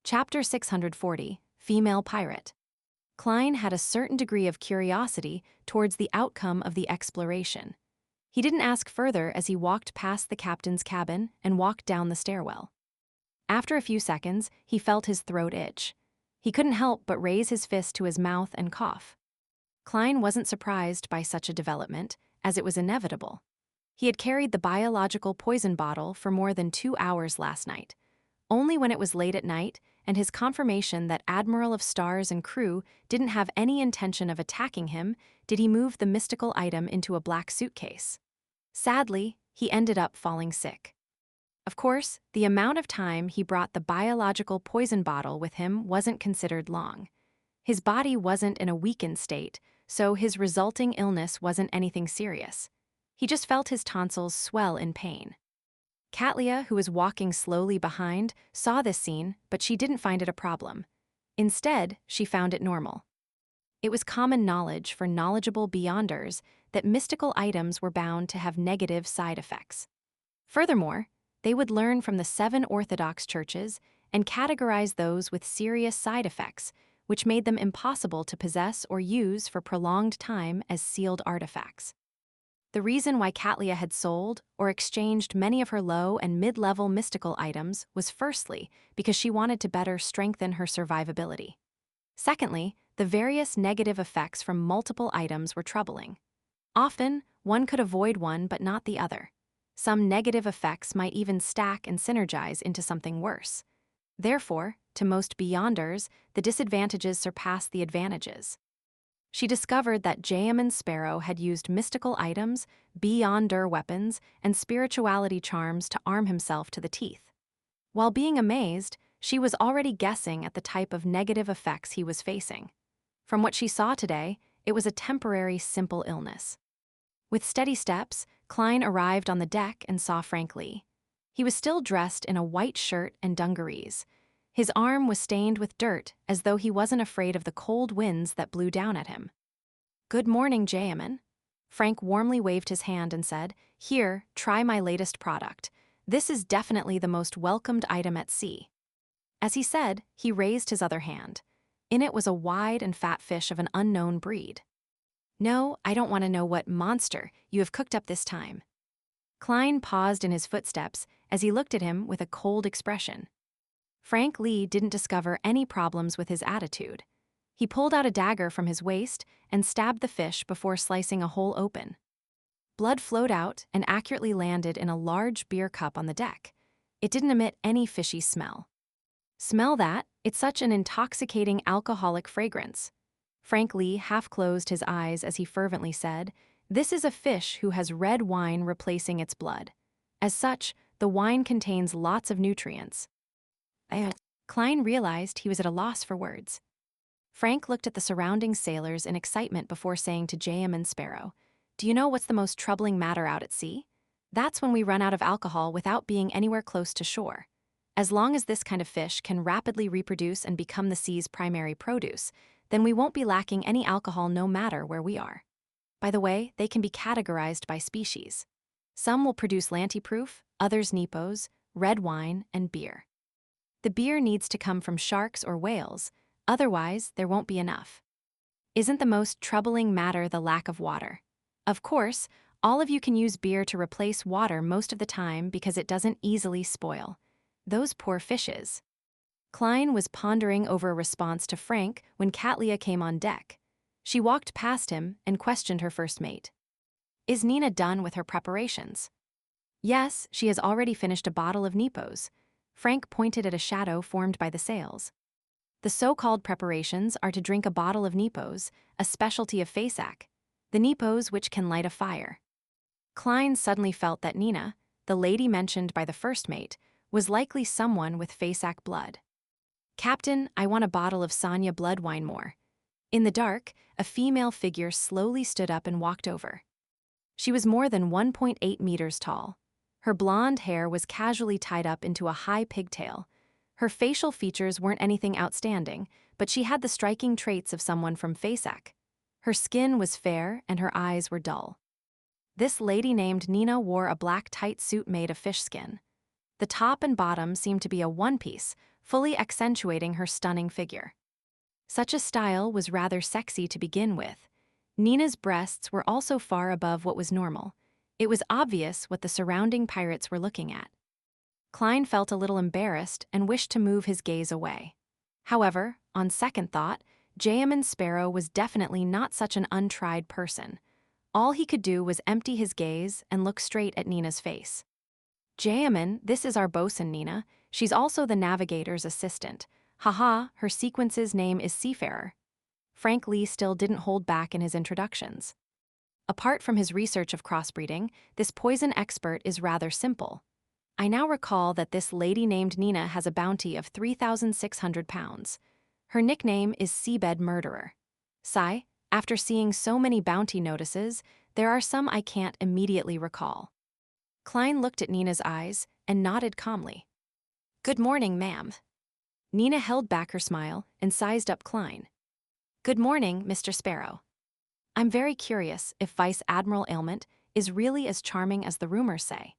Chapter 640, Female Pirate. Klein had a certain degree of curiosity towards the outcome of the exploration. He didn't ask further as he walked past the captain's cabin and walked down the stairwell. After a few seconds, he felt his throat itch. He couldn't help but raise his fist to his mouth and cough. Klein wasn't surprised by such a development, as it was inevitable. He had carried the biological poison bottle for more than 2 hours last night. Only when it was late at night, and his confirmation that Admiral of Stars and crew didn't have any intention of attacking him, did he move the mystical item into a black suitcase. Sadly, he ended up falling sick. Of course, the amount of time he brought the biological poison bottle with him wasn't considered long. His body wasn't in a weakened state, so his resulting illness wasn't anything serious. He just felt his tonsils swell in pain. Katlia, who was walking slowly behind, saw this scene, but she didn't find it a problem. Instead, she found it normal. It was common knowledge for knowledgeable beyonders that mystical items were bound to have negative side effects. Furthermore, they would learn from the 7 Orthodox churches and categorize those with serious side effects, which made them impossible to possess or use for prolonged time as sealed artifacts. The reason why Katlia had sold or exchanged many of her low and mid-level mystical items was firstly because she wanted to better strengthen her survivability. Secondly, the various negative effects from multiple items were troubling. Often, one could avoid one but not the other. Some negative effects might even stack and synergize into something worse. Therefore, to most beyonders, the disadvantages surpassed the advantages. She discovered that Jayaman Sparrow had used mystical items, beyonder weapons, and spirituality charms to arm himself to the teeth. While being amazed, she was already guessing at the type of negative effects he was facing. From what she saw today, it was a temporary, simple illness. With steady steps, Klein arrived on the deck and saw Frank Lee. He was still dressed in a white shirt and dungarees. His arm was stained with dirt, as though he wasn't afraid of the cold winds that blew down at him. "Good morning, Jayaman." Frank warmly waved his hand and said, "Here, try my latest product. This is definitely the most welcomed item at sea." As he said, he raised his other hand. In it was a wide and fat fish of an unknown breed. "No, I don't want to know what monster you have cooked up this time." Klein paused in his footsteps as he looked at him with a cold expression. Frank Lee didn't discover any problems with his attitude. He pulled out a dagger from his waist and stabbed the fish before slicing a hole open. Blood flowed out and accurately landed in a large beer cup on the deck. It didn't emit any fishy smell. "Smell that? It's such an intoxicating alcoholic fragrance." Frank Lee half closed his eyes as he fervently said, "This is a fish who has red wine replacing its blood. As such, the wine contains lots of nutrients." Klein realized he was at a loss for words. Frank looked at the surrounding sailors in excitement before saying to Jayaman Sparrow, "Do you know what's the most troubling matter out at sea? That's when we run out of alcohol without being anywhere close to shore. As long as this kind of fish can rapidly reproduce and become the sea's primary produce, then we won't be lacking any alcohol no matter where we are. By the way, they can be categorized by species. Some will produce Lanty-proof, others Nepos, red wine, and beer. The beer needs to come from sharks or whales, otherwise there won't be enough. Isn't the most troubling matter the lack of water? Of course, all of you can use beer to replace water most of the time because it doesn't easily spoil. Those poor fishes." Klein was pondering over a response to Frank when Katlia came on deck. She walked past him and questioned her first mate. "Is Nenah done with her preparations?" "Yes, she has already finished a bottle of Nepos." Frank pointed at a shadow formed by the sails. "The so-called preparations are to drink a bottle of Nepos, a specialty of Fasak, the Nepos which can light a fire." Klein suddenly felt that Nenah, the lady mentioned by the first mate, was likely someone with Fasak blood. "Captain, I want a bottle of Sanya blood wine more." In the dark, a female figure slowly stood up and walked over. She was more than 1.8 meters tall. Her blonde hair was casually tied up into a high pigtail. Her facial features weren't anything outstanding, but she had the striking traits of someone from Fasak. Her skin was fair and her eyes were dull. This lady named Nenah wore a black tight suit made of fish skin. The top and bottom seemed to be a one-piece, fully accentuating her stunning figure. Such a style was rather sexy to begin with. Nenah's breasts were also far above what was normal. It was obvious what the surrounding pirates were looking at. Klein felt a little embarrassed and wished to move his gaze away. However, on second thought, Jayaman Sparrow was definitely not such an untried person. All he could do was empty his gaze and look straight at Nenah's face. Jayaman, this is our bosun Nenah. She's also the navigator's assistant. Haha, her sequence's name is Seafarer. Frank Lee still didn't hold back in his introductions. Apart from his research of crossbreeding, this poison expert is rather simple. I now recall that this lady named Nenah has a bounty of 3,600 pounds. Her nickname is Seabed Murderer. Sigh, after seeing so many bounty notices, there are some I can't immediately recall. Klein looked at Nenah's eyes and nodded calmly. Good morning, ma'am. Nenah held back her smile and sized up Klein. Good morning, Mr. Sparrow. I'm very curious if Vice Admiral Ailment is really as charming as the rumors say.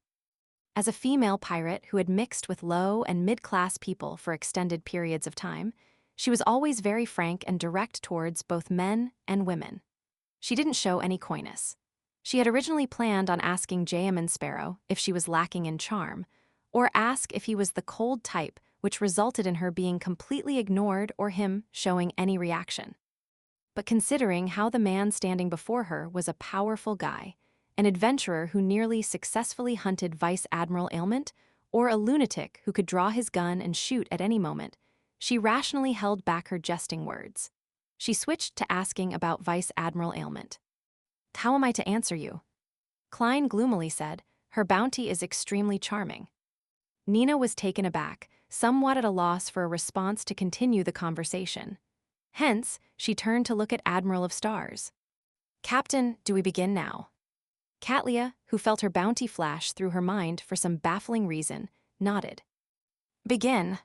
As a female pirate who had mixed with low and mid-class people for extended periods of time, she was always very frank and direct towards both men and women. She didn't show any coyness. She had originally planned on asking Jayaman Sparrow if she was lacking in charm, or ask if he was the cold type, which resulted in her being completely ignored or him showing any reaction. But considering how the man standing before her was a powerful guy, an adventurer who nearly successfully hunted Vice Admiral Ailment, or a lunatic who could draw his gun and shoot at any moment, she rationally held back her jesting words. She switched to asking about Vice Admiral Ailment. How am I to answer you? Klein gloomily said, her bounty is extremely charming. Nenah was taken aback, somewhat at a loss for a response to continue the conversation. Hence, she turned to look at Admiral of Stars. Captain, do we begin now? Katlia, who felt her bounty flash through her mind for some baffling reason, nodded. Begin.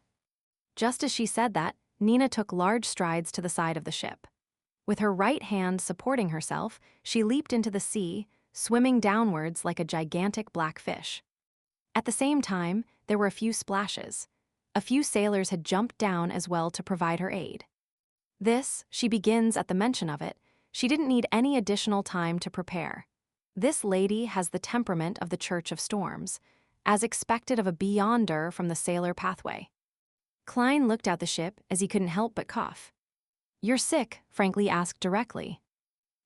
Just as she said that, Nenah took large strides to the side of the ship. With her right hand supporting herself, she leaped into the sea, swimming downwards like a gigantic black fish. At the same time, there were a few splashes. A few sailors had jumped down as well to provide her aid. This, she begins at the mention of it, she didn't need any additional time to prepare. This lady has the temperament of the Church of Storms, as expected of a beyonder from the sailor pathway. Klein looked at the ship as he couldn't help but cough. You're sick, Frank Lee asked directly.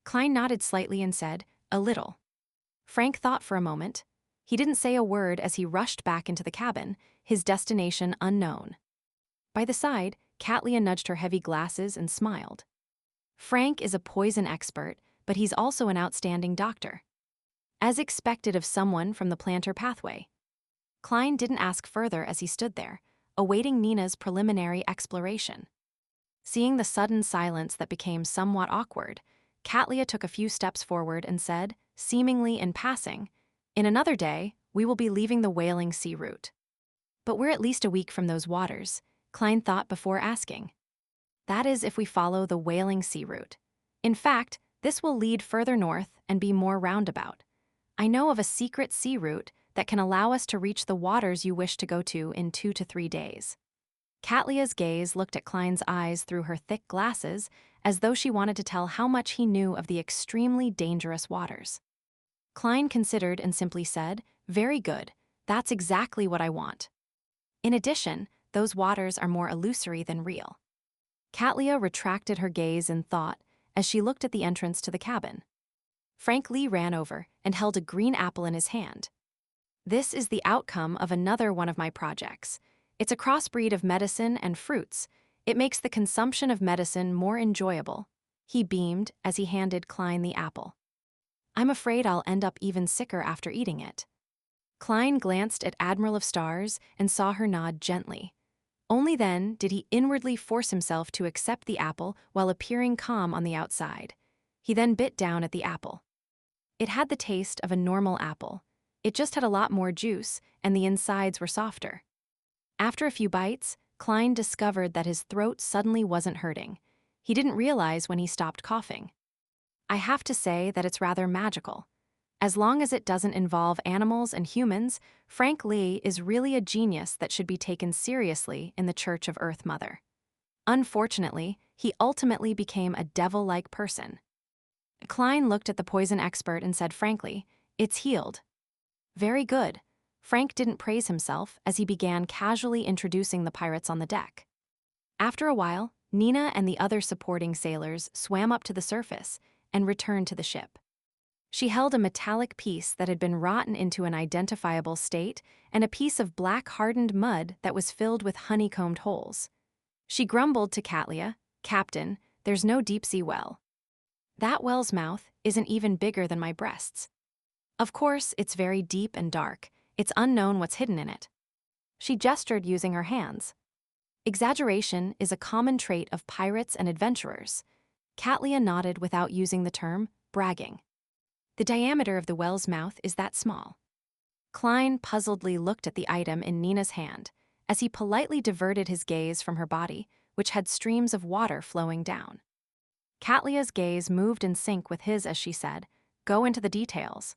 Klein nodded slightly and said, a little. Frank thought for a moment. He didn't say a word as he rushed back into the cabin, his destination unknown. By the side, Katlia nudged her heavy glasses and smiled. Frank is a poison expert, but he's also an outstanding doctor. As expected of someone from the planter pathway. Klein didn't ask further as he stood there, awaiting Nenah's preliminary exploration. Seeing the sudden silence that became somewhat awkward, Katlia took a few steps forward and said, seemingly in passing, in another day, we will be leaving the Whaling Sea route. But we're at least a week from those waters, Klein thought before asking. That is if we follow the Whaling Sea route. In fact, this will lead further north and be more roundabout. I know of a secret sea route that can allow us to reach the waters you wish to go to in 2 to 3 days. Katlia's gaze looked at Klein's eyes through her thick glasses as though she wanted to tell how much he knew of the extremely dangerous waters. Klein considered and simply said, very good, that's exactly what I want. In addition, those waters are more illusory than real. Katlia retracted her gaze in thought as she looked at the entrance to the cabin. Frank Lee ran over and held a green apple in his hand. This is the outcome of another one of my projects. It's a crossbreed of medicine and fruits. It makes the consumption of medicine more enjoyable. He beamed as he handed Klein the apple. I'm afraid I'll end up even sicker after eating it. Klein glanced at Admiral of Stars and saw her nod gently. Only then did he inwardly force himself to accept the apple while appearing calm on the outside. He then bit down at the apple. It had the taste of a normal apple. It just had a lot more juice, and the insides were softer. After a few bites, Klein discovered that his throat suddenly wasn't hurting. He didn't realize when he stopped coughing. I have to say that it's rather magical. As long as it doesn't involve animals and humans, Frank Lee is really a genius that should be taken seriously in the Church of Earth Mother. Unfortunately, he ultimately became a devil-like person. Klein looked at the poison expert and said frankly, "It's healed." "Very good." Frank didn't praise himself as he began casually introducing the pirates on the deck. After a while, Nenah and the other supporting sailors swam up to the surface and returned to the ship. She held a metallic piece that had been rotten into an identifiable state and a piece of black hardened mud that was filled with honeycombed holes. She grumbled to Katlia, "Captain, there's no deep-sea well. That well's mouth isn't even bigger than my breasts. Of course, it's very deep and dark. It's unknown what's hidden in it." She gestured using her hands. Exaggeration is a common trait of pirates and adventurers. Katlia nodded without using the term, bragging. "The diameter of the well's mouth is that small." Klein puzzledly looked at the item in Nenah's hand, as he politely diverted his gaze from her body, which had streams of water flowing down. Katlia's gaze moved in sync with his as she said, "Go into the details."